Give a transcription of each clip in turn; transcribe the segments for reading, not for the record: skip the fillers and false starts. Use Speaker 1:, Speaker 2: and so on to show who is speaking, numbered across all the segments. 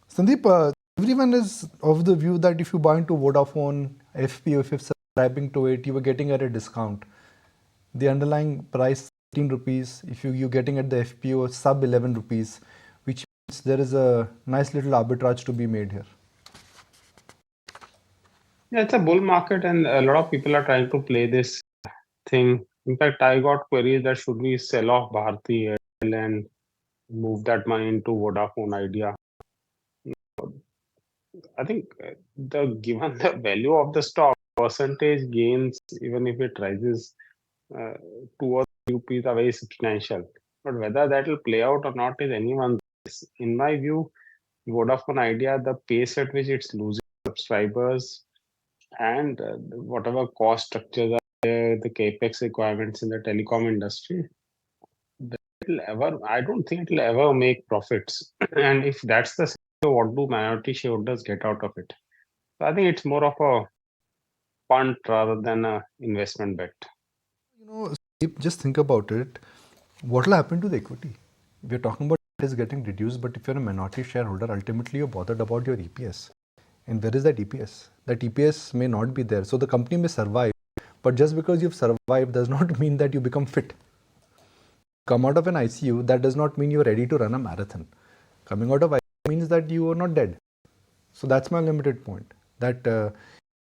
Speaker 1: Sandeep, everyone is of the view that if you buy into Vodafone, FPO, if you're subscribing to it, you were getting at a discount. The underlying price 18 rupees. If you're getting at the FPO sub 11 rupees, which means there is a nice little arbitrage to be made here.
Speaker 2: Yeah, it's a bull market, and a lot of people are trying to play this thing. In fact, I got queries that should we sell off Bharti Airtel and move that money into Vodafone Idea. I think the given the value of the stock, percentage gains, even if it rises uh, 2 or 3 rupees, are very substantial. But whether that will play out or not is anyone's guess. In my view, Vodafone Idea, the pace at which it's losing subscribers and whatever cost structures are there, the capex requirements in the telecom industry, I don't think it'll ever make profits. And if that's the scenario, what do minority shareholders get out of it? So I think it's more of a punt rather than a investment bet.
Speaker 1: Just think about it. What will happen to the equity? We're talking about it is getting reduced, but if you're a minority shareholder, ultimately you're bothered about your EPS. And where is that EPS? That EPS may not be there. So the company may survive, but just because you've survived does not mean that you become fit. Come out of an ICU, that does not mean you're ready to run a marathon. Coming out of ICU means that you are not dead. So that's my limited point. That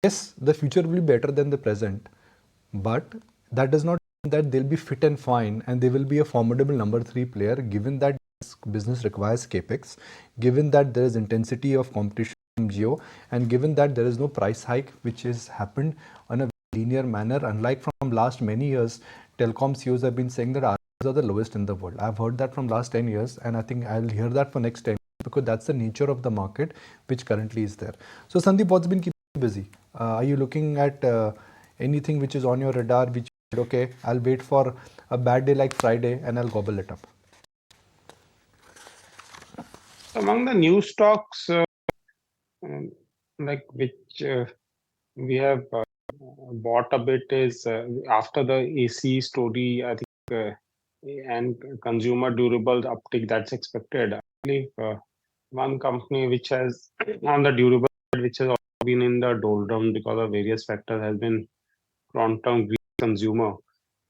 Speaker 1: yes, the future will be better than the present, but that does not mean that they'll be fit and fine and they will be a formidable number three player given that this business requires capex, given that there is intensity of competition from Geo, and given that there is no price hike which has happened on a linear manner, unlike from last many years. Telecom CEOs have been saying that ROIs are the lowest in the world. I've heard that from last 10 years, and I think I'll hear that for next 10 years because that's the nature of the market which currently is there. So Sandeep, what's been keeping you busy? Are you looking at anything which is on your radar which okay, I'll wait for a bad day like Friday and I'll gobble it up?
Speaker 2: Among the new stocks, um, like which we have bought a bit is after the AC story, I think, and consumer durables uptick that's expected. I believe one company which has on the durable side, which has also been in the doldrum because of various factors, has been Quantum Green Consumer,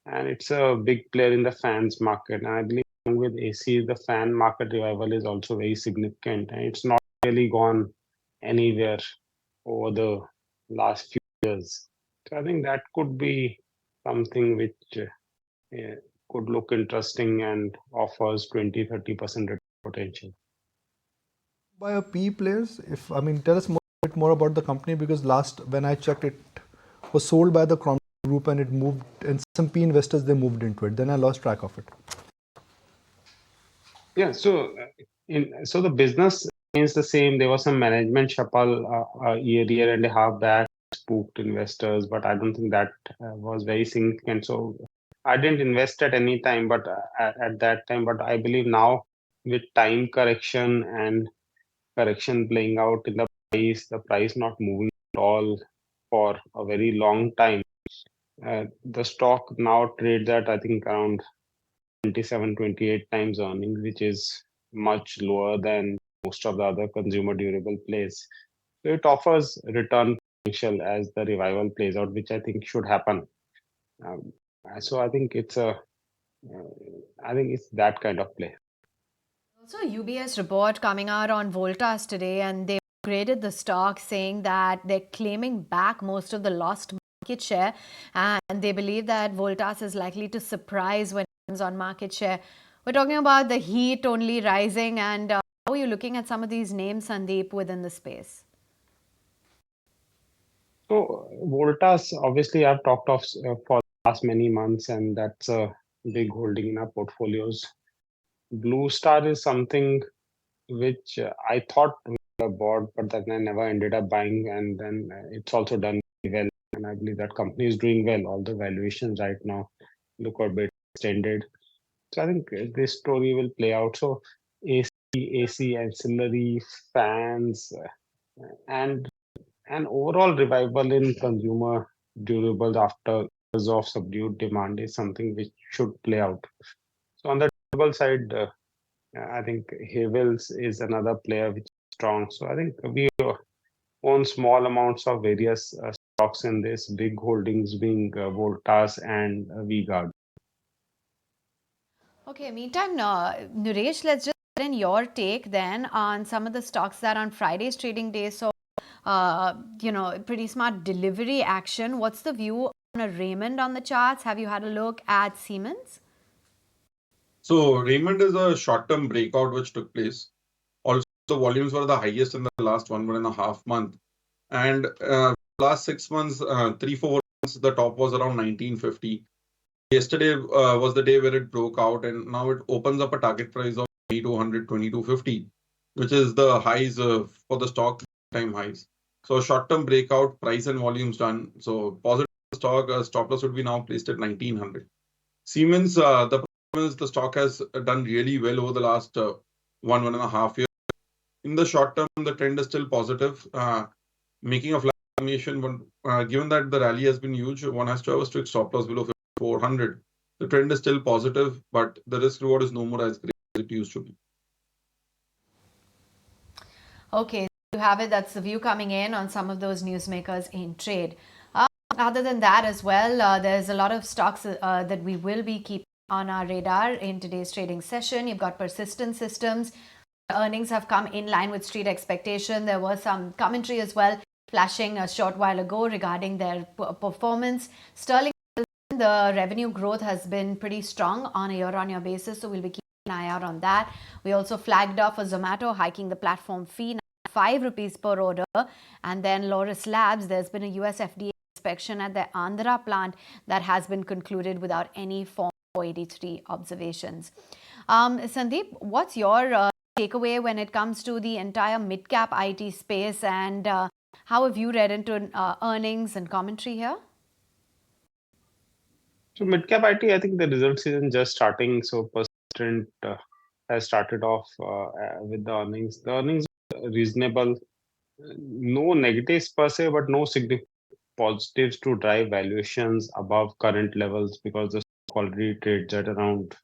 Speaker 2: and it's a big player in the fans market. And I believe along with AC, the fan market revival is also very significant, and it's not really gone anywhere over the last few years. So I think that could be something which could look interesting and offers 20-30% potential.
Speaker 1: By a P players, if I mean, tell us more, a bit more about the company because last when I checked, it was sold by the Crown Group and it moved, and some P investors they moved into it. Then I lost track of it.
Speaker 2: Yeah, so the business remains the same. There was some management shuffle a year and a half back, spooked investors, but I don't think that was very significant. So I didn't invest at any time, but at that time. But I believe now with time correction and correction playing out in the price not moving at all for a very long time, the stock now trades at I think around 27, 28 times earnings, which is much lower than most of the other consumer durable plays. So it offers return potential as the revival plays out, which I think should happen. Um, so I think it's that kind of play.
Speaker 3: Also, UBS report coming out on Voltas today, and they graded the stock, saying that they're claiming back most of the lost market share, and they believe that Voltas is likely to surprise when it comes on market share. We're talking about the heat only rising, and how are you looking at some of these names, Sandeep, within the space?
Speaker 2: So Voltas, obviously, I've talked of for the last many months, and that's a big holding in our portfolios. Blue Star is something which I thought we bought, but then I never ended up buying, and then it's also done very well. And I believe that company is doing well. All the valuations right now look a bit extended. So I think this story will play out. So AC ancillary fans and an overall revival in consumer durables after years of subdued demand is something which should play out. So on the durable side, I think Havels is another player which is strong. So I think we own small amounts of various stocks in this, big holdings being Voltas and V-Guard.
Speaker 3: Okay, meantime, Naresh, let's just get in your take then on some of the stocks that on Friday's trading day saw, pretty smart delivery action. What's the view on a Raymond on the charts? Have you had a look at Siemens?
Speaker 4: So Raymond is a short-term breakout which took place. Also, the volumes were the highest in the last 1.5 months. And last 6 months, 3-4 months, the top was around 1950. Yesterday was the day where it broke out, and now it opens up a target price of 2200, 2250, which is the highs for the stock time highs. So short-term breakout, price and volumes done. So positive stock stop loss would be now placed at 1900. Siemens, the problem is the stock has done really well over the last 1.5 years. In the short term, the trend is still positive, making a flat formation. Given that the rally has been huge, one has to have a strict stop loss below 400. The trend is still positive, but the risk reward is no more as great as it used to be.
Speaker 3: Okay, you have it. That's the view coming in on some of those newsmakers in trade. Other than that as well, there's a lot of stocks that we will be keeping on our radar in today's trading session. You've got Persistent Systems. Earnings have come in line with street expectation. There was some commentary as well flashing a short while ago regarding their performance. Sterling, the revenue growth has been pretty strong on a year-on-year basis, so we'll be keeping an eye out on that. We also flagged off a Zomato hiking the platform fee, 5 rupees per order. And then Laurus Labs, there's been a US FDA inspection at the Andhra plant that has been concluded without any Form 483 observations. Sandip, what's your takeaway when it comes to the entire mid-cap IT space, and how have you read into earnings and commentary here?
Speaker 2: So mid-cap IT, I think the result season just starting. So Persistent has started off with the earnings. The earnings are reasonable. No negatives per se, but no significant positives to drive valuations above current levels, because the stock already trades at around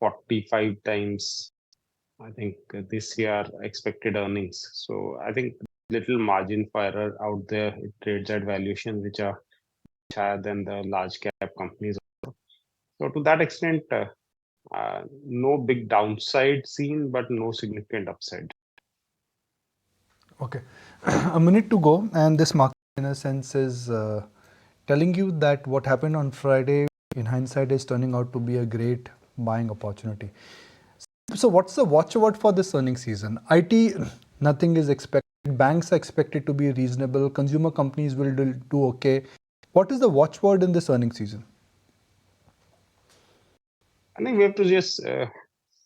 Speaker 2: 45 times, I think, this year expected earnings. So I think little margin for error out there. It trades at valuations which are higher than the large cap companies. So to that extent, no big downside seen, but no significant upside.
Speaker 1: Okay, a minute to go, and this market in a sense is telling you that what happened on Friday in hindsight is turning out to be a great buying opportunity. So what's the watchword for this earnings season? IT, nothing is expected. Banks are expected to be reasonable. Consumer companies will do okay. What is the watchword in this earnings season?
Speaker 2: I think we have to just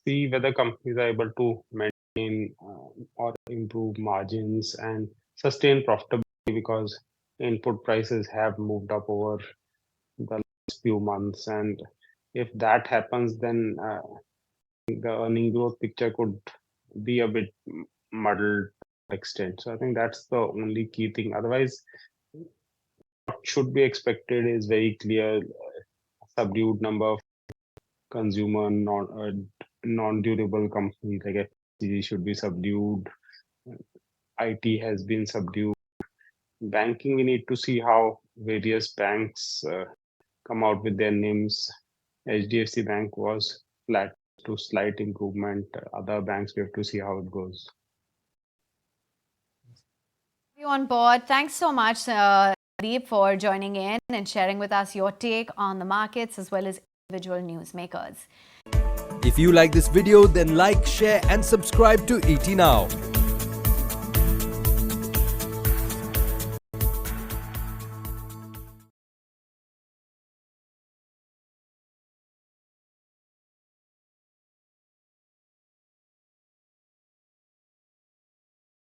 Speaker 2: see whether companies are able to maintain or improve margins and sustain profitability, because input prices have moved up over the last few months. And if that happens, then the earning growth picture could be a bit muddled to an extent. So I think that's the only key thing. Otherwise, what should be expected is very clear. Subdued number of consumer non-durable companies like FMCG should be subdued. IT has been subdued. Banking, we need to see how various banks come out with their NIMs. HDFC Bank was flat to slight improvement. Other banks, we have to see how it goes.
Speaker 3: You on board. Thanks so much, Sandip, for joining in and sharing with us your take on the markets as well as individual newsmakers.
Speaker 5: If you like this video, then like, share and subscribe to ET Now.